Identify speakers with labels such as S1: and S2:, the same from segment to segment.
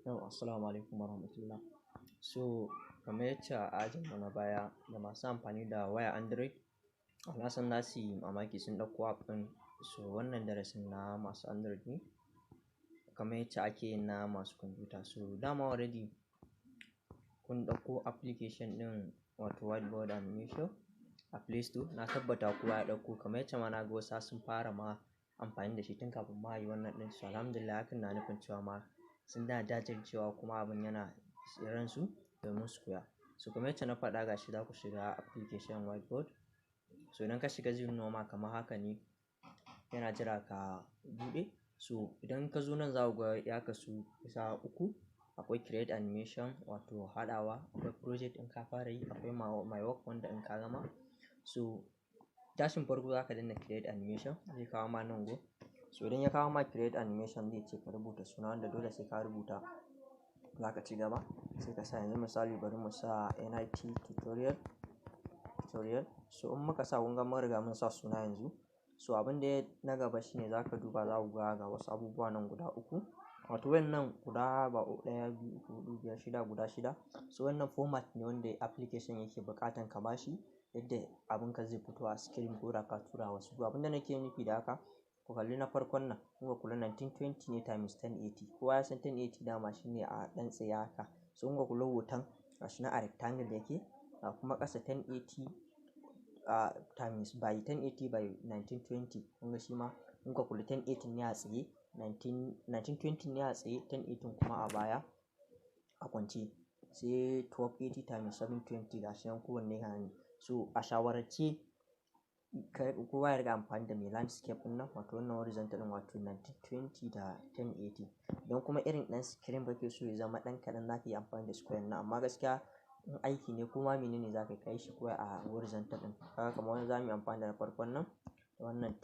S1: Assalamu alaikum warahmatullah. So kamar yacce a ajin mu na baya da masu amfani da waya Android, na san za su yi mamaki sun ɗauko app ɗin. So wannan darasin na masu Android ne, kamar yacce ake yin na masu kwamfuta. So dama already kun ɗauko application ɗin wato whiteboard animation a Play Store. Na tabbata kowa ya ɗauko, kamar yacce ma na ga wasu sun fara ma amfani da shi tun kafin ma ayi wannan ɗin. So alhamdulillah, hakan na nufin cewa ma sun da jajircewa kuma abin yana ransu domin su koya. So kamar yacce na faɗa gashi za ku shiga application whiteboard. So idan ka shiga zai nuna ma kamar haka ne, yana jira ka buɗe. So idan ka zo nan za ku ga ya kasu kusa uku. Akwai create animation wato haɗawa, akwai project in ka fara yi, akwai my work wanda in ka gama. So tashin farko za ka danna create animation, zai kawo ma nan gun. So idan ya kawo ma create animation zai ce ka rubuta suna wanda dole sai ka rubuta. Za ka ci gaba sai ka sa, yanzu misali bari mu sa NIT tutorial. So in muka sa kun ga mun riga mun sa suna yanzu. So abin da na gaba shine za ka duba, za ku ga wasu abubuwa nan guda uku. Wato wannan guda ba ɗaya, biyu, uku, huɗu, biyar, shida, guda shida. So wannan format ne wanda application yake buƙatan ka bashi yadda abinka zai fito a screen ko da ka tura wasu. Abin da nake nufi da haka, ku kalli na farkon nan, kun ga kula 1920 ne times 1080. Kowa ya san 1080 dama shine a ɗan tsaye haka. So kun ga kula hoton gashi nan a rectangle yake, kuma ƙasa 1080 times by 1080 by 1920. Kun ga shi ma kun ga kula 1080 ne a tsaye, 1920 ne a tsaye, 1080 kuma a baya a kwance. Sai 1280 times 720 gashi nan kowanne yana ne. So a shawarce kowa ya riƙa amfani da mai landscape ɗin nan, wato wannan horizontal ɗin, wato 1920 da 1080. Idan kuma irin ɗan screen kake so ya zama ɗan kaɗan, za ka yi amfani da square nan. Amma gaskiya in aiki ne kuma menene za ka kai shi kawai a horizontal ɗin. Kaga kamar wannan za mu yi amfani da na farkon nan, wannan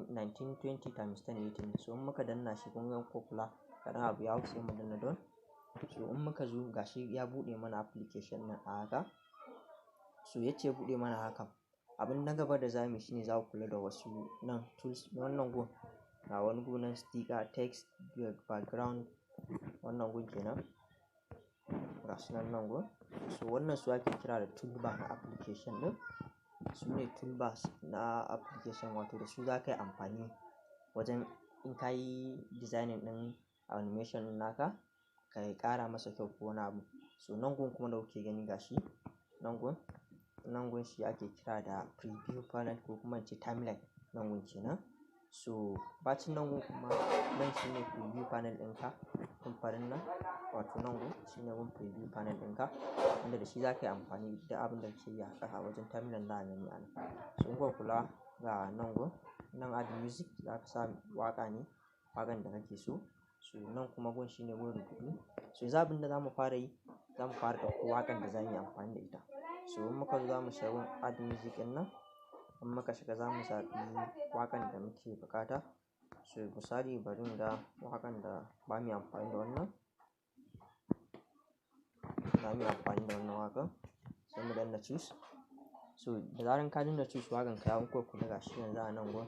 S1: 1920 times 1080 ne. So in muka danna shi kun ga ko kula kaɗan abu ya hau sai mu danna done. So in muka zo gashi ya buɗe mana application ɗin a haka. So yace ya buɗe mana haka. Abin na gaba da za mu yi shine za ku kula da wasu nan tools. Wannan gun ga wani gun nan sticker, text, background, wannan gun kenan. Gasu nan gun. So wannan su ake kira da toolbar na application ɗin. Su ne toolbars na application, wato da su za ka yi amfani wajen in ka yi designing ɗin animation ɗin naka, ka ƙara masa kyau ko wani abu. So nan gun kuma da kuke gani gashi nan gun shi ake kira da preview panel ko kuma ince timeline nan gun kenan. So bacin nan gun kuma nan shine preview panel ɗinka, kun farin nan, wato nan gun shine gun preview panel ɗinka wanda da shi za ka yi amfani da abin da kake yi a ƙasa wajen timeline za a gani a nan. So in kuka kula ga nan gun, nan add music za ka sa waƙa ne, waƙan da kake so. So nan kuma gun shine gun rubutu. So yanzu abin da za mu fara yi, za mu fara ɗauko waƙan da za mu yi amfani da ita. So in muka zo za mu shiga gun add music ɗin nan. In muka shiga za mu zaɓi waƙan da muke buƙata. So misali bari mu ga waƙan da ba mu yi amfani da wannan. Za mu yi amfani da wannan waƙan. Sai mu danna choose. So da zaran ka danna choose waƙan ka ya hau, in kuka kula gashi yanzu a nan gun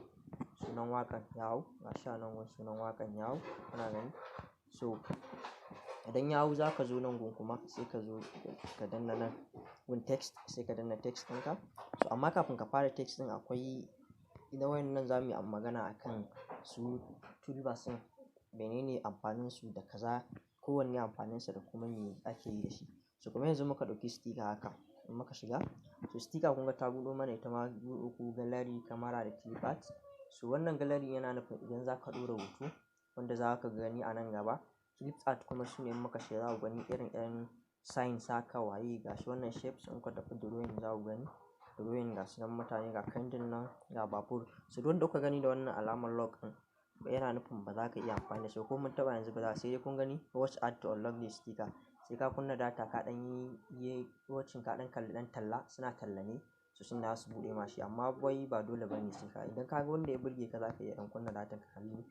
S1: sunan waƙan ya hau. Gashi a nan gun sunan waƙan ya hau, kuna gani? So idan ya hau za ka zo nan gun kuma sai ka zo ka danna nan gun text, sai ka danna text ɗinka. So amma kafin ka fara text ɗin akwai idan waƴannan za mu yi magana a kan su toolbars ɗin, menene amfaninsu da kaza, kowanne amfaninsa da kuma me ake yi da shi. So kuma yanzu muka ɗauki sticker haka, in muka shiga. So sticker kun ga ta buɗo mana ita ma uku, gallery, camera da clipart. So wannan gallery yana nufin idan za ka ɗora hoto wanda za ka gani a nan gaba. Clipart kuma shine in muka shiga za ku gani irin ƴan signs haka waye. Gashi wannan shapes in kuka tafi drawing za ku gani. Drawing gasu nan mutane, ga candle nan, ga babur. So duk wanda kuka gani da wannan alamar lock ɗin yana nufin ba za ka iya amfani da shi ko mun taɓa yanzu ba za, sai dai kun gani watch ad to unlock the sticker. Sai ka kunna data ka ɗan yi watching, ka ɗan kalli ɗan talla, suna talla ne. So shine za su buɗe ma shi, amma wai ba dole bane sai ka. Idan ka ga wanda ya burge ka za ka iya ɗan kunna datan ka kalli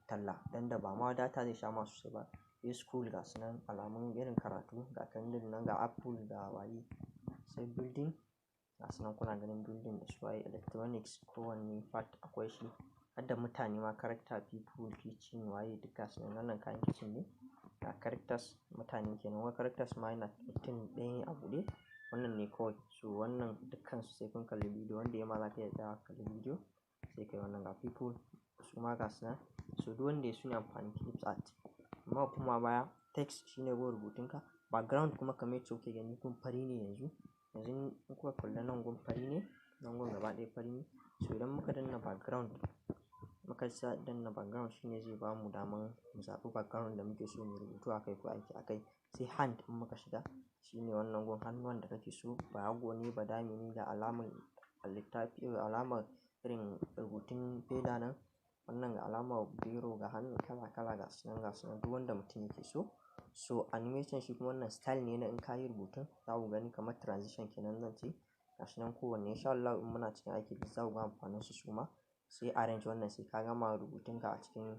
S1: talla. Dan da ba ma data zai sha ma sosai ba. Sai school gasu nan alamun irin karatu, ga candle nan, ga apple, ga waye. Sai building gasu nan kuna ganin building da su waye. Electronics kowanne part akwai shi. Har da mutane ma character, people, kitchen waye duk gasu nan. Wannan kayan kitchen ne. characters mutane kenan, wani characters ma yana mutum ɗaya ne a buɗe, wannan ne kawai. So wannan dukkansu sai kun kalli bidiyo, wanda ya ma za ka iya tsayawa kalli bidiyo sai kai wannan. Ga people su ma ga su nan, so duk wanda su ne amfanin clip art. Amma kuma baya text shine gun rubutunka, background kuma kamar yacce kuke gani gun fari ne yanzu in kuka kalla nan gun fari ne, nan gun gaba ɗaya fari ne. So idan muka danna background, danna background shine zai bamu daman mu zaɓi background da muke so mu rubutu akai ko aiki akai. Sai hand in muka shiga shine wannan gun hannuwan da kake so, bahago ne, badame ne, ga alamar littafi, alamar irin rubutun feda nan, wannan ga alamar biro, ga hannu kala kala ga su nan duk wanda mutum yake so. So animation shi kuma wannan style ne na in ka yi rubutun za ku gani kamar transition kenan zan ce, ga shi nan kowanne insha Allah in muna cikin aiki duk za ku ga amfanin su suma. Sai arrange wannan sai ka gama rubutunka a cikin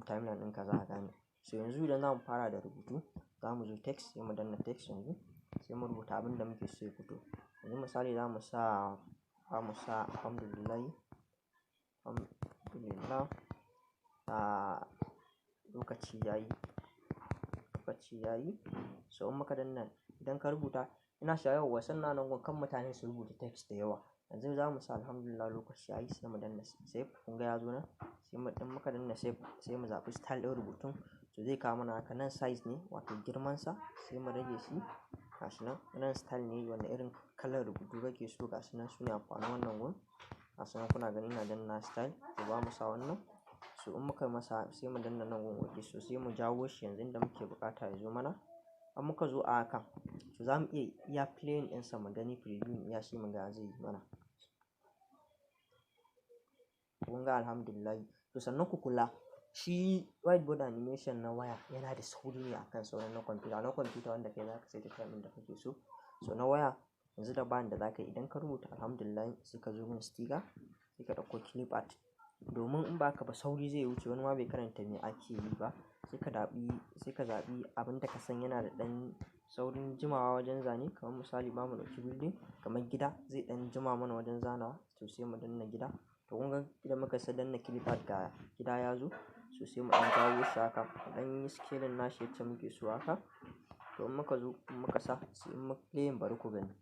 S1: timeline ɗinka za ka gane. So yanzu idan za mu fara da rubutu, za mu zo text sai mu danna text yanzu sai mu rubuta abin da muke so ya fito. Yanzu misali za mu sa alhamdulillah, lokaci yayi. So in muka danna, idan ka rubuta ina shayarwa sannan nan gun kan mutane su rubuta text da yawa. Yanzu za mu sa alhamdulillah lokaci yayi sai mu danna save, kun ga ya zo nan, sai muka danna save sai mu zaɓi style ɗin rubutun. So zai kawo mana haka, nan size ne wato girmansa sai mu rage shi, ga shi nan style ne wanda irin kalar rubutu kake so, ga shi nan su ne amfanin wannan gun. Ga shi nan kuna gani ina danna style, to za mu sa wannan. So in muka masa sai mu danna nan gun okay, so sai mu jawo shi yanzu inda muke buƙata ya zo mana. In muka zo a haka, so za mu iya playing ɗinsa mu gani preview iya shi mu ga zai yi mana. Kun ga alhamdulillah. To sannan ku kula, shi whiteboard animation na waya yana da sauri ne akan sauran na kwamfuta. Na kwamfuta wanda kai za ka saita time ɗin da kake so. So na waya yanzu dabaran da za ka yi, idan ka rubuta alhamdulillah sai ka zo gun sticker sai ka ɗauko clip art. Domin in ba haka ba sauri zai wuce, wani ma bai karanta me ake yi ba. Sai ka zaɓi abin da ka san yana da ɗan saurin jimawa wajen zane, kamar misali ba mu ɗauki building kamar gida zai ɗan jima mana wajen zanawa, to sai mu danna gida. To kun ga idan muka danna clip art ga gida ya zo, so sai mu ɗan jawo shi haka, mu ɗan yi scaling nashi yacce muke so haka. To in muka zo in muka sa sai in muka playing bari ku gani.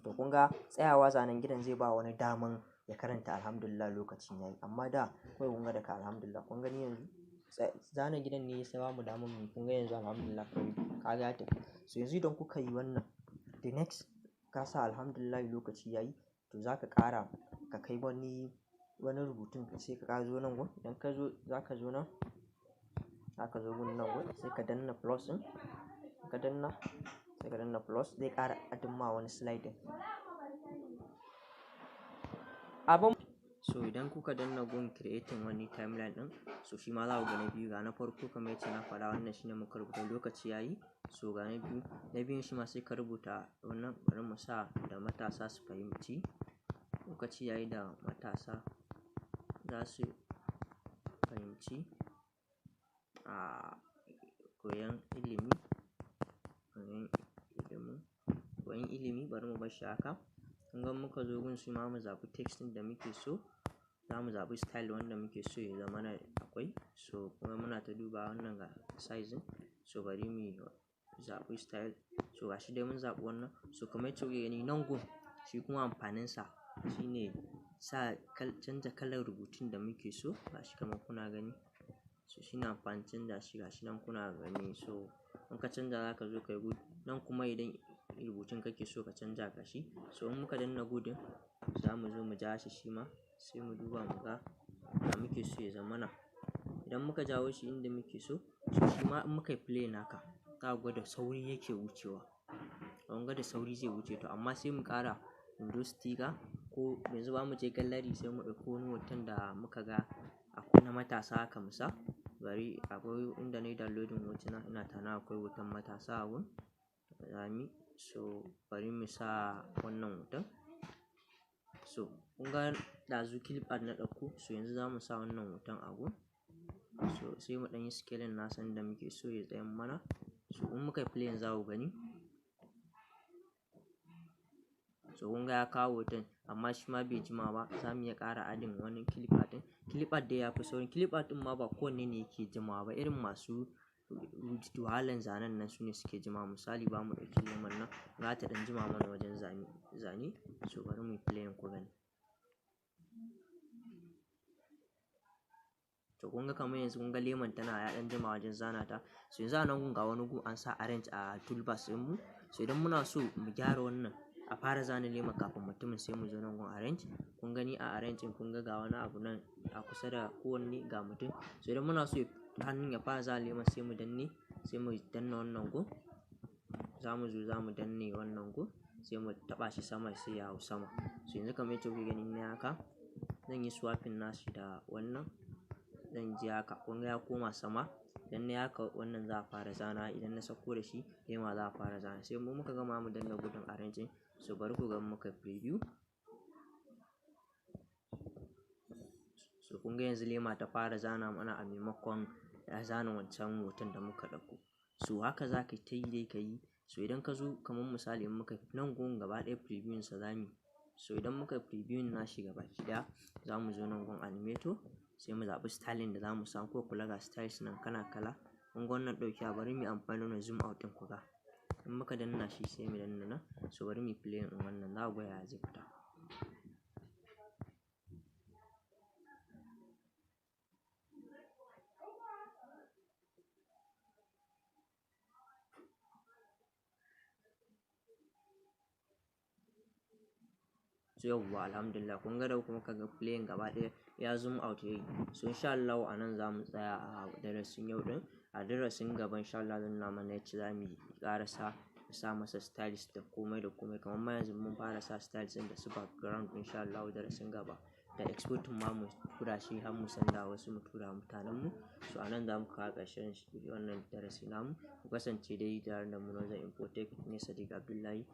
S1: To kun ga tsayawa zanen gidan zai ba wani daman ya karanta alhamdulillah lokacin yayi. Amma da kawai kun ga daga alhamdulillah, kun gani yanzu zana gidan ne ya ba mu daman mu, kun ga yanzu alhamdulillah kawai ka ga ya tafi. So yanzu idan kuka yi wannan, the next ka sa alhamdulillah lokaci yayi, to za ka ƙara ka kai wani rubutun sai ka zo nan gun. Idan ka zo za ka zo nan, za ka zo gun nan gun sai ka danna plus ɗin, ka danna sai ka danna plus zai ƙara adding ma wani slide ɗin. So idan kuka danna gun creating wani timeline ɗin, so shi ma za ku ga na biyu, ga na farko kamar yacce na faɗa wannan shine muka rubuta lokaci yayi. So ga na biyun shi ma sai ka rubuta wannan, bari mu sa da matasa su fahimci, lokaci yayi da matasa za su fahimci koyon ilimi, bari mu bar shi haka. Kun ga muka zo gun shi ma mu zaɓi text ɗin da muke so, za mu zaɓi style wanda muke so ya zama na akwai. So kuma muna ta duba wannan ga size ɗin, so bari mu zaɓi style. So ga shi dai mun zaɓi wannan. So kamar yacce kuke gani nan gun shi kuma amfaninsa shine canja kalar rubutun da muke so, ga shi kamar kuna gani. So shine amfanin canja shi, ga shi nan kuna gani. So in ka canja za ka zo kai good, nan kuma idan rubutun kake so ka canja ga shi. So in muka danna good ɗin za mu zo mu ja shi ma sai mu duba mu ga ya muke so ya zama na. Idan muka jawo shi inda muke so, so shi ma in muka yi play naka za ku ga da sauri yake wucewa. Kun ga da sauri zai wuce, to amma sai mu ƙara window sticker ko yanzu ba mu je gallery sai mu ɗauko wani hoton da muka ga akwai na matasa haka mu sa. Bari akwai inda nayi downloading hotuna ina tana akwai hoton matasa a gun zami. So bari mu sa wannan hoton. So kun ga ɗazu clip art na ɗauko, so yanzu za mu sa wannan hoton a gun. So sai mu ɗan yi scaling nasa inda muke so ya tsayan mana. So in muka yi play za ku gani. So kun ga ya kawo hoton. amma shi ma bai jima ba za mu iya ƙara adin wani clip art ɗin. Clip art dai ya fi saurin, clip art ɗin ma ba kowanne ne yake jimawa ba, irin masu wahalan zanen nan su ne suke jimawa. Misali ba mu ɗauki lemon nan za ta ɗan jima mana wajen zane, so bari mu yi playing ku gani. To kun ga kamar yanzu kun ga lemon tana ya ɗan jima wajen zana ta, so yanzu a nan gun ga wani gun an sa arrange a toolbars ɗin mu, so idan muna so mu gyara wannan a fara zana lemon kafin mutumin sai mu zo nan gun arrange. Kun gani a arrange ɗin kun ga wani abu nan a kusa da kowanne ga mutum, so idan muna so hannun ya fara zana lemon sai mu danne wannan gun, za mu zo za mu danne wannan gun sai mu taɓa shi sama sai ya hau sama. So yanzu kamar yadda kuke gani na haka zan yi swapping nashi da wannan, zan ji haka kun ga ya koma sama. Idan na haka wannan za a fara zana, idan na sauko da shi lema za a fara zana, sai mu muka gama mu danna gudun arranging. So bari ku ga muka preview. So kun ga yanzu lema ta fara zana mana a maimakon ya zana wancan hoton da muka ɗauko. So haka za ka ta yi dai ka yi. So idan ka zo kamar misali in muka nan gun gaba ɗaya previewing sa za mu yi. So idan muka previewing nashi gaba ɗaya za mu zo nan gun animator sai mu zaɓi styling da za mu sa, ko kula ga styles nan kala. Kun ga wannan ɗauki bari mu yi amfani da zoom out ɗin ku ga. In muka danna shi sai mu danna nan, so bari mu yi playing ɗin wannan za ku ga ya zai fita. So yawwa alhamdulillah kun ga da kuma ka ga playing gaba ɗaya ya zoom out yayi. So insha Allah a nan za mu tsaya a darasin yau ɗin. A darasin gaba insha Allah zan nuna mana yacce za mu ƙara sa masa styles da komai kamar ma yanzu mun fara sa styles ɗin da su background insha Allah darasin gaba da exporting ma mu tura shi har mu sanda wasu mu tura mutanen mu. So a nan za mu kawo ƙarshen wannan darasi namu. Ku kasance dai tare da mu na wajen Infotech ne Sadiq Abdullahi.